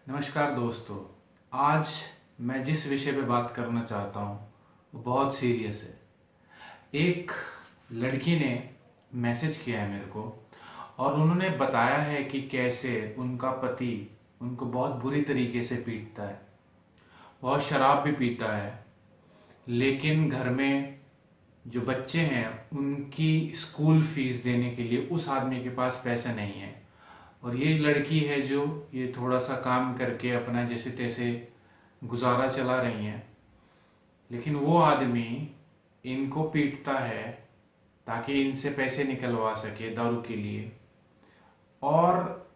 नमस्कार दोस्तों। आज मैं जिस विषय पे बात करना चाहता हूँ वो बहुत सीरियस है। एक लड़की ने मैसेज किया है मेरे को और उन्होंने बताया है कि कैसे उनका पति उनको बहुत बुरी तरीके से पीटता है, बहुत शराब भी पीता है, लेकिन घर में जो बच्चे हैं उनकी स्कूल फीस देने के लिए उस आदमी के पास पैसा नहीं है। और ये लड़की है जो ये थोड़ा सा काम करके अपना जैसे तैसे गुजारा चला रही हैं, लेकिन वो आदमी इनको पीटता है ताकि इनसे पैसे निकलवा सके दारू के लिए। और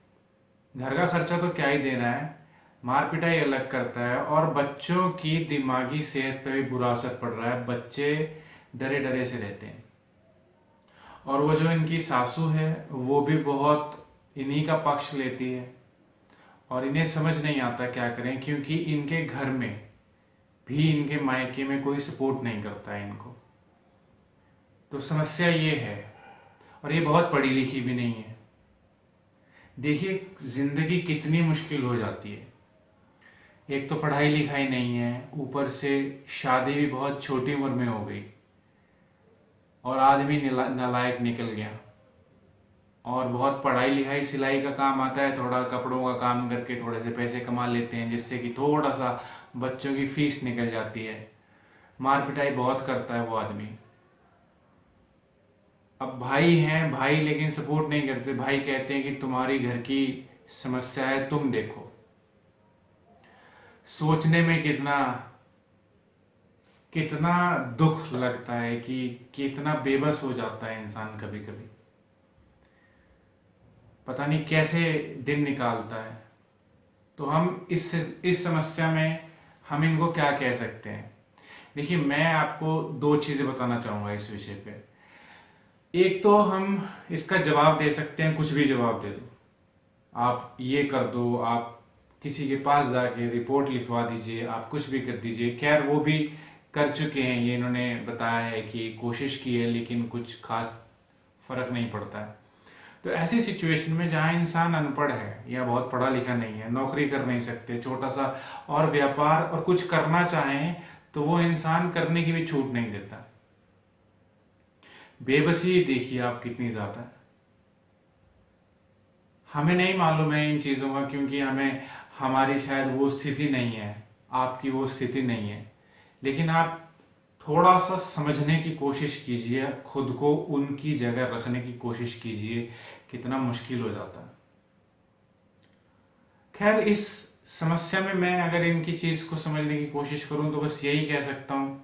घर का खर्चा तो क्या ही देना है, मार पिटाई अलग करता है और बच्चों की दिमागी सेहत पे भी बुरा असर पड़ रहा है। बच्चे डरे डरे से रहते हैं और वो जो इनकी सासू है वो भी बहुत इन्हीं का पक्ष लेती है और इन्हें समझ नहीं आता क्या करें, क्योंकि इनके घर में भी इनके मायके में कोई सपोर्ट नहीं करता है इनको। तो समस्या ये है और ये बहुत पढ़ी लिखी भी नहीं है। देखिए जिंदगी कितनी मुश्किल हो जाती है। एक तो पढ़ाई लिखाई नहीं है, ऊपर से शादी भी बहुत छोटी उम्र में हो गई और आदमी नालायक निकल गया। और बहुत पढ़ाई लिखाई सिलाई का काम आता है, थोड़ा कपड़ों का काम करके थोड़े से पैसे कमा लेते हैं जिससे कि थोड़ा सा बच्चों की फीस निकल जाती है। मार पिटाई बहुत करता है वो आदमी। अब भाई हैं भाई, लेकिन सपोर्ट नहीं करते। भाई कहते हैं कि तुम्हारी घर की समस्या है, तुम देखो। सोचने में कितना कितना दुख लगता है कि कितना बेबस हो जाता है इंसान कभी कभी। पता नहीं कैसे दिन निकालता है। तो हम इस समस्या में हम इनको क्या कह सकते हैं। देखिए मैं आपको दो चीजें बताना चाहूंगा इस विषय पे। एक तो हम इसका जवाब दे सकते हैं, कुछ भी जवाब दे दो, आप ये कर दो, आप किसी के पास जाके रिपोर्ट लिखवा दीजिए, आप कुछ भी कर दीजिए। खैर वो भी कर चुके हैं, ये इन्होंने बताया है कि कोशिश की है लेकिन कुछ खास फर्क नहीं पड़ता है। तो ऐसी सिचुएशन में जहां इंसान अनपढ़ है या बहुत पढ़ा लिखा नहीं है, नौकरी कर नहीं सकते, छोटा सा और व्यापार और कुछ करना चाहें तो वो इंसान करने की भी छूट नहीं देता। बेबसी देखिए आप कितनी ज्यादा है। हमें नहीं मालूम है इन चीजों का, क्योंकि हमारी शायद वो स्थिति नहीं है, आपकी वो स्थिति नहीं है। लेकिन आप थोड़ा सा समझने की कोशिश कीजिए, खुद को उनकी जगह रखने की कोशिश कीजिए, कितना मुश्किल हो जाता है। खैर इस समस्या में मैं अगर इनकी चीज को समझने की कोशिश करूं तो बस यही कह सकता हूं,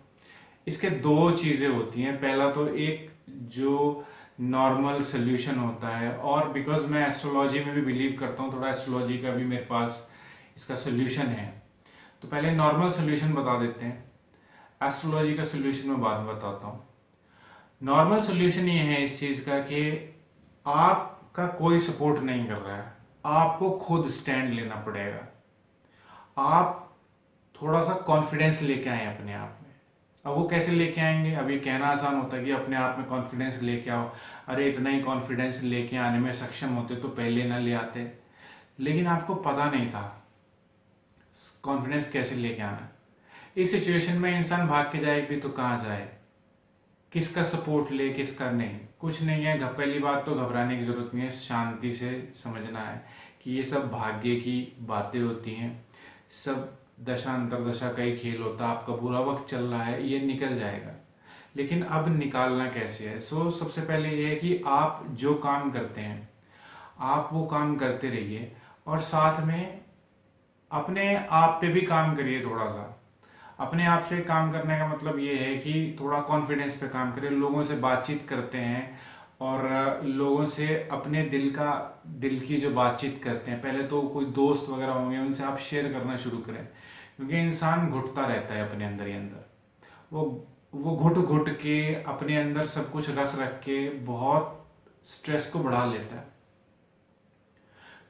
इसके दो चीजें होती हैं। पहला तो एक जो नॉर्मल सोल्यूशन होता है, और बिकॉज मैं एस्ट्रोलॉजी में भी बिलीव करता हूँ, थोड़ा एस्ट्रोलॉजी का भी मेरे पास इसका सोल्यूशन है। तो पहले नॉर्मल सोल्यूशन बता देते हैं, एस्ट्रोलॉजी का सोल्यूशन मैं बाद में बताता हूँ। नॉर्मल सोल्यूशन ये है इस चीज का कि आपका कोई सपोर्ट नहीं कर रहा है, आपको खुद स्टैंड लेना पड़ेगा। आप थोड़ा सा कॉन्फिडेंस लेके आए अपने आप में। अब वो कैसे लेके आएंगे, अब ये कहना आसान होता है कि अपने आप में कॉन्फिडेंस लेके आओ। अरे इतना ही कॉन्फिडेंस लेके आने में सक्षम होते तो पहले ना ले आते। लेकिन आपको पता नहीं था कॉन्फिडेंस कैसे लेके आना। इस सिचुएशन में इंसान भाग के जाए भी तो कहाँ जाए, किसका सपोर्ट ले किसका नहीं, कुछ नहीं है। पहली बात तो घबराने की जरूरत नहीं है, शांति से समझना है कि ये सब भाग्य की बातें होती हैं। सब दशा अंतरदशा का ही खेल होता है। आपका बुरा वक्त चल रहा है, ये निकल जाएगा, लेकिन अब निकालना कैसे है। सबसे पहले ये है कि आप जो काम करते हैं आप वो काम करते रहिए और साथ में अपने आप पे भी काम करिए। थोड़ा सा अपने आप से काम करने का मतलब ये है कि थोड़ा कॉन्फिडेंस पे काम करें। लोगों से बातचीत करते हैं और लोगों से अपने दिल की जो बातचीत करते हैं, पहले तो कोई दोस्त वगैरह होंगे उनसे आप शेयर करना शुरू करें, क्योंकि इंसान घुटता रहता है अपने अंदर ही अंदर। वो घुट घुट के अपने अंदर सब कुछ रख रख के बहुत स्ट्रेस को बढ़ा लेता है।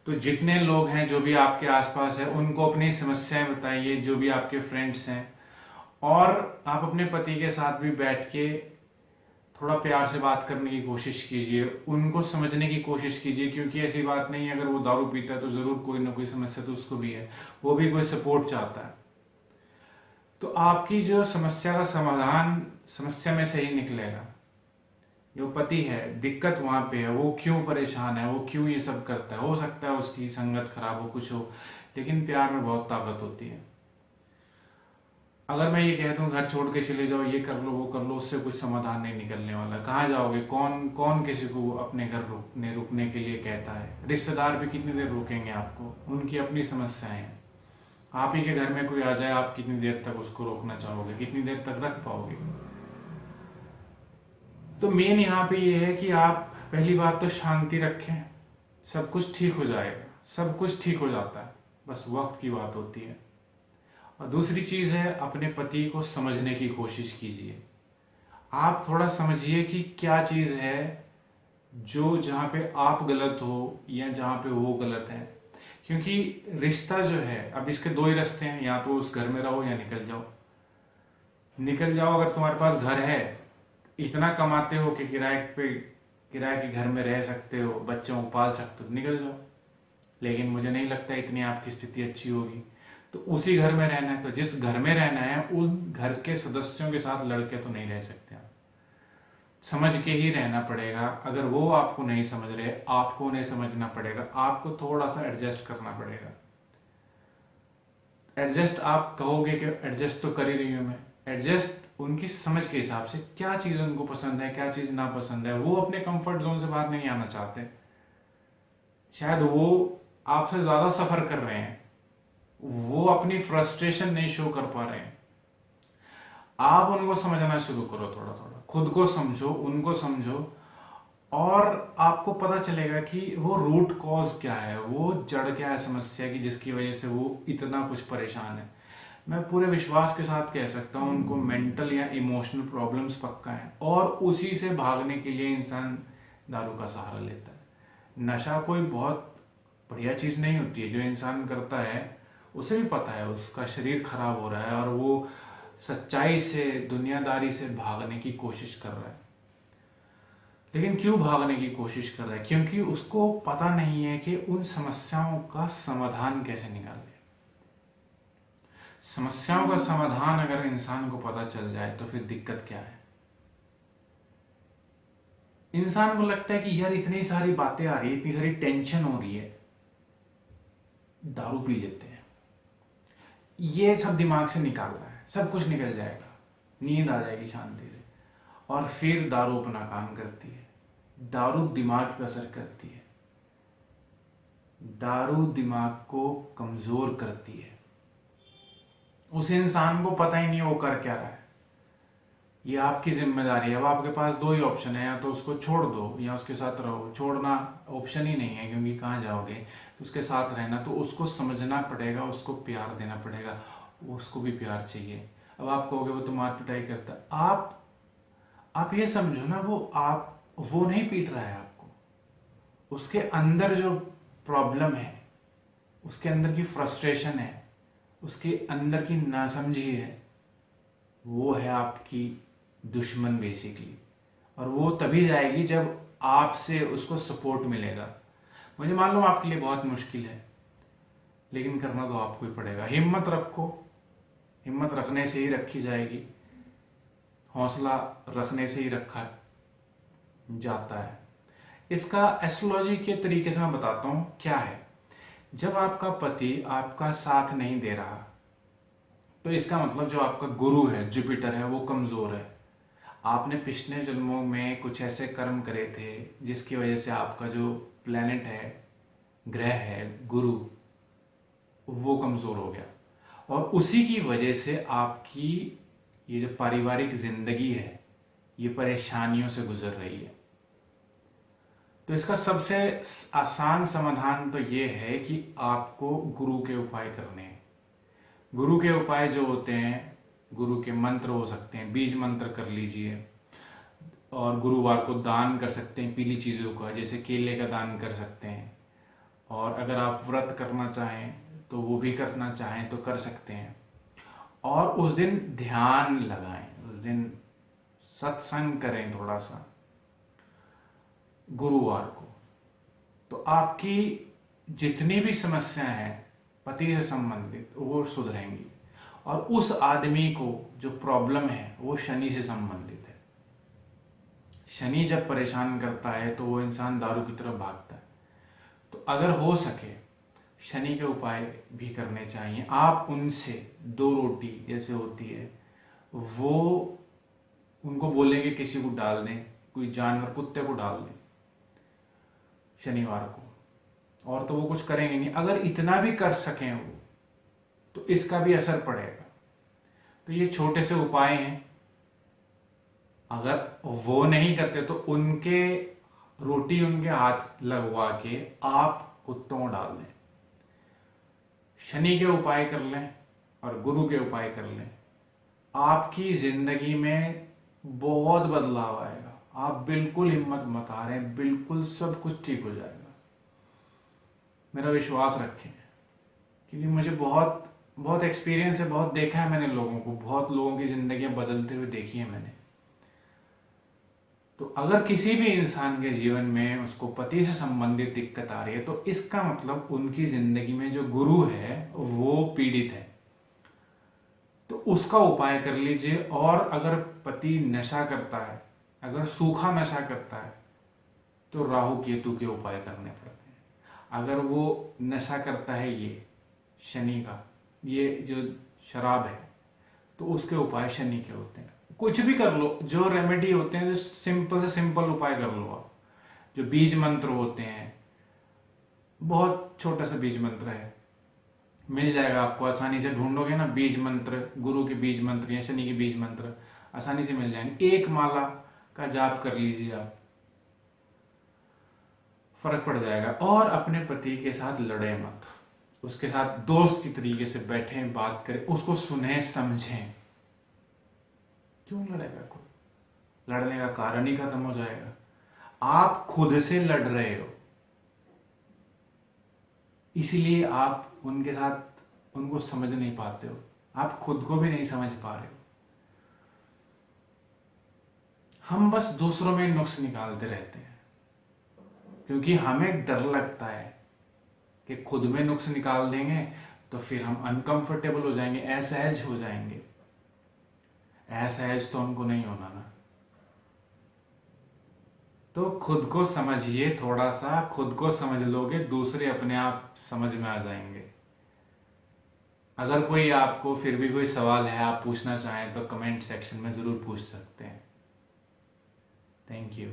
तो जितने लोग हैं जो भी आपके आसपास है उनको अपनी समस्याएं बताइए, जो भी आपके फ्रेंड्स हैं। और आप अपने पति के साथ भी बैठ के थोड़ा प्यार से बात करने की कोशिश कीजिए, उनको समझने की कोशिश कीजिए, क्योंकि ऐसी बात नहीं है अगर वो दारू पीता है तो ज़रूर कोई ना कोई समस्या तो उसको भी है, वो भी कोई सपोर्ट चाहता है। तो आपकी जो समस्या का समाधान समस्या में से ही निकलेगा। जो पति है, दिक्कत वहां पे है, वो क्यों परेशान है, वो क्यों ये सब करता है, हो सकता है उसकी संगत खराब हो, कुछ हो, लेकिन प्यार में बहुत ताकत होती है। अगर मैं ये कह दूं घर छोड़ के चले जाओ, ये कर लो वो कर लो, उससे कुछ समाधान नहीं निकलने वाला। कहाँ जाओगे? कौन कौन किसी को अपने घर रुकने के लिए कहता है? रिश्तेदार भी कितनी देर रोकेंगे आपको? उनकी अपनी समस्याएं हैं। आप ही के घर में कोई आ जाए, आप कितनी देर तक उसको रोकना चाहोगे? कितनी देर तक रख पाओगे? तो मेन यहाँ पे ये है कि आप पहली बात तो शांति रखें, सब कुछ ठीक हो जाएगा, सब कुछ ठीक हो जाता है, बस वक्त की बात होती है। और दूसरी चीज है, अपने पति को समझने की कोशिश कीजिए। आप थोड़ा समझिए कि क्या चीज है जो जहाँ पे आप गलत हो या जहाँ पे वो गलत है। क्योंकि रिश्ता जो है, अब इसके दो ही रास्ते हैं, या तो उस घर में रहो या निकल जाओ। निकल जाओ, अगर तुम्हारे पास घर है, इतना कमाते हो कि किराए के घर में रह सकते हो, बच्चों को पाल सकते हो, निकल जाओ। लेकिन मुझे नहीं लगता इतनी आपकी स्थिति अच्छी होगी। तो उसी घर में रहना है, तो जिस घर में रहना है उन घर के सदस्यों के साथ लड़के तो नहीं रह सकते आप, समझ के ही रहना पड़ेगा। अगर वो आपको नहीं समझ रहे, आपको उन्हें समझना पड़ेगा, आपको थोड़ा सा एडजस्ट करना पड़ेगा। एडजस्ट आप कहोगे कि एडजस्ट तो कर ही रही हूं मैं, एडजस्ट उनकी समझ के हिसाब से, क्या चीज उनको पसंद है, क्या चीज ना पसंद है। वो अपने कंफर्ट जोन से बाहर नहीं आना चाहते, शायद वो आपसे ज्यादा सफर कर रहे हैं, वो अपनी फ्रस्ट्रेशन नहीं शो कर पा रहे हैं। आप उनको समझना शुरू करो, थोड़ा थोड़ा खुद को समझो, उनको समझो, और आपको पता चलेगा कि वो रूट कॉज क्या है, वो जड़ क्या है समस्या की, जिसकी वजह से वो इतना कुछ परेशान है। मैं पूरे विश्वास के साथ कह सकता हूँ उनको मेंटल या इमोशनल प्रॉब्लम्स पक्का है, और उसी से भागने के लिए इंसान दारू का सहारा लेता है। नशा कोई बहुत बढ़िया चीज नहीं होती है, जो इंसान करता है उसे भी पता है उसका शरीर खराब हो रहा है, और वो सच्चाई से, दुनियादारी से भागने की कोशिश कर रहा है। लेकिन क्यों भागने की कोशिश कर रहा है? क्योंकि उसको पता नहीं है कि उन समस्याओं का समाधान कैसे निकाले। समस्याओं का समाधान अगर इंसान को पता चल जाए तो फिर दिक्कत क्या है? इंसान को लगता है कि यार इतनी सारी बातें आ रही है, इतनी सारी टेंशन हो रही है, दारू पी लेते हैं, ये सब दिमाग से निकाल रहा है, सब कुछ निकल जाएगा, नींद आ जाएगी शांति से। और फिर दारू अपना काम करती है। दारू दिमाग पे असर करती है, दारू दिमाग को कमजोर करती है। उस इंसान को पता ही नहीं वो कर क्या रहा है। ये आपकी जिम्मेदारी है। अब आपके पास दो ही ऑप्शन है, या तो उसको छोड़ दो या उसके साथ रहो। छोड़ना ऑप्शन ही नहीं है, क्योंकि कहाँ जाओगे? तो उसके साथ रहना, तो उसको समझना पड़ेगा, उसको प्यार देना पड़ेगा, उसको भी प्यार चाहिए। अब आप कहोगे वो तो मार पिटाई करता है, आप ये समझो ना, वो नहीं पीट रहा है आपको, उसके अंदर जो प्रॉब्लम है, उसके अंदर की फ्रस्ट्रेशन है, उसके अंदर की नासमझी है, वो है आपकी दुश्मन बेसिकली। और वो तभी जाएगी जब आपसे उसको सपोर्ट मिलेगा। मुझे मालूम आपके लिए बहुत मुश्किल है, लेकिन करना तो आपको ही पड़ेगा। हिम्मत रखो, हिम्मत रखने से ही रखी जाएगी, हौसला रखने से ही रखा जाता है। इसका एस्ट्रोलॉजी के तरीके से मैं बताता हूं क्या है। जब आपका पति आपका साथ नहीं दे रहा, तो इसका मतलब जो आपका गुरु है, जुपिटर है, वो कमजोर है। आपने पिछले जन्मों में कुछ ऐसे कर्म करे थे जिसकी वजह से आपका जो प्लेनेट है, ग्रह है, गुरु, वो कमजोर हो गया, और उसी की वजह से आपकी ये जो पारिवारिक जिंदगी है, ये परेशानियों से गुजर रही है। तो इसका सबसे आसान समाधान तो ये है कि आपको गुरु के उपाय करने हैं। गुरु के उपाय जो होते हैं, गुरु के मंत्र हो सकते हैं, बीज मंत्र कर लीजिए, और गुरुवार को दान कर सकते हैं पीली चीज़ों का, जैसे केले का दान कर सकते हैं। और अगर आप व्रत करना चाहें तो वो भी करना चाहें तो कर सकते हैं। और उस दिन ध्यान लगाएं, उस दिन सत्संग करें थोड़ा सा गुरुवार को, तो आपकी जितनी भी समस्याएं हैं पति से संबंधित वो सुधरेंगी। और उस आदमी को जो प्रॉब्लम है वो शनि से संबंधित है। शनि जब परेशान करता है तो वो इंसान दारू की तरफ भागता है। तो अगर हो सके शनि के उपाय भी करने चाहिए। आप उनसे 2 रोटी जैसे होती है वो उनको बोलेंगे किसी को डाल दें, कोई जानवर कुत्ते को डाल दें शनिवार को, और तो वो कुछ करेंगे नहीं। अगर इतना भी कर सकें वो तो इसका भी असर पड़ेगा। तो ये छोटे से उपाय हैं। अगर वो नहीं करते तो उनके रोटी उनके हाथ लगवा के आप कुत्तों को डाल दें। शनि के उपाय कर लें और गुरु के उपाय कर लें, आपकी जिंदगी में बहुत बदलाव आएगा। आप बिल्कुल हिम्मत मत हारें, बिल्कुल सब कुछ ठीक हो जाएगा। मेरा विश्वास रखें, क्योंकि मुझे बहुत बहुत एक्सपीरियंस है, बहुत देखा है मैंने लोगों को, बहुत लोगों की जिंदगियां बदलते हुए देखी है मैंने। तो अगर किसी भी इंसान के जीवन में उसको पति से संबंधित दिक्कत आ रही है तो इसका मतलब उनकी जिंदगी में जो गुरु है वो पीड़ित है। तो उसका उपाय कर लीजिए। और अगर पति नशा करता है, अगर सूखा नशा करता है, तो राहु केतु के उपाय करने पड़ते हैं। अगर वो नशा करता है ये शनि का, ये जो शराब है, तो उसके उपाय शनि के होते हैं। कुछ भी कर लो, जो रेमेडी होते हैं, जो सिंपल से सिंपल उपाय कर लो आप। जो बीज मंत्र होते हैं, बहुत छोटा सा बीज मंत्र है, मिल जाएगा आपको आसानी से। ढूंढोगे ना बीज मंत्र, गुरु के बीज मंत्र या शनि के बीज मंत्र आसानी से मिल जाएंगे। 1 माला का जाप कर लीजिए आप, फर्क पड़ जाएगा। और अपने पति के साथ लड़े मत, उसके साथ दोस्त की तरीके से बैठें, बात करें, उसको सुने समझें। क्यों लड़ेगा कोई? लड़ने का कारण ही खत्म हो जाएगा। आप खुद से लड़ रहे हो, इसीलिए आप उनके साथ उनको समझ नहीं पाते हो, आप खुद को भी नहीं समझ पा रहे हो। हम बस दूसरों में नुक्स निकालते रहते हैं, क्योंकि हमें डर लगता है कि खुद में नुक्स निकाल देंगे तो फिर हम अनकंफर्टेबल हो जाएंगे, असहज हो जाएंगे। असहज तो हमको नहीं होना ना। तो खुद को समझिए, थोड़ा सा खुद को समझ लोगे, दूसरे अपने आप समझ में आ जाएंगे। अगर कोई आपको फिर भी कोई सवाल है, आप पूछना चाहें तो कमेंट सेक्शन में जरूर पूछ सकते हैं। Thank you.